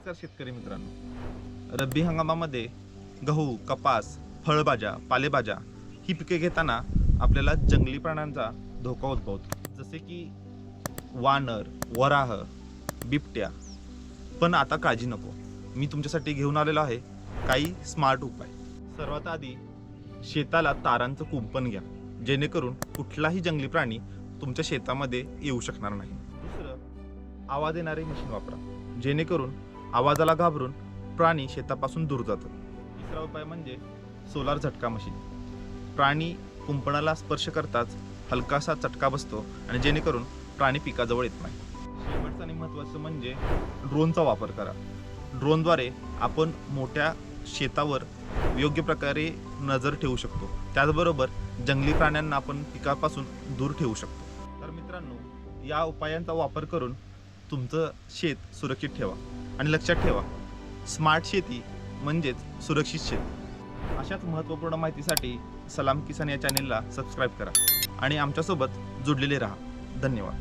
नमस्कार शेतकरी मित्रांनो. रब्बी हंगामामध्ये गहू, कपास, फळभाज्या, पालेभाज्या ही पिके घेताना आपल्याला जंगली प्राण्यांचा धोका उद्भवतो, जसे की वानर, वराह, बिबट्या. पण आता काळजी नको, मी तुमच्यासाठी घेऊन आलेलो आहे काही स्मार्ट उपाय. सर्वात आधी शेताला तारांचं कुंपण घ्या, जेणेकरून कुठलाही जंगली प्राणी तुमच्या शेतामध्ये येऊ शकणार नाही. दुसरं, आवाज येणारे मशीन वापरा, जेणेकरून आवाजाला घाबरून प्राणी शेतापासून दूर जातात. तिसरा उपाय म्हणजे सोलार झटका मशीन. प्राणी कुंपणाला स्पर्श करताच हलकासा चटका बसतो आणि जेणेकरून प्राणी पिकाजवळ येत नाही. शेवटचं आणि महत्त्वाचं म्हणजे ड्रोनचा वापर करा. ड्रोनद्वारे आपण मोठ्या शेतावर योग्य प्रकारे नजर ठेवू शकतो. त्याचबरोबर जंगली प्राण्यांना आपण पिकापासून दूर ठेवू शकतो. तर मित्रांनो, या उपायांचा वापर करून तुमचं शेत सुरक्षित ठेवा आणि लक्षात ठेवा, स्मार्ट शेती म्हणजेच सुरक्षित शेती. अशाच महत्त्वपूर्ण माहितीसाठी सलाम किसान या चॅनेलला सबस्क्राईब करा आणि आमच्यासोबत जोडलेले राहा. धन्यवाद.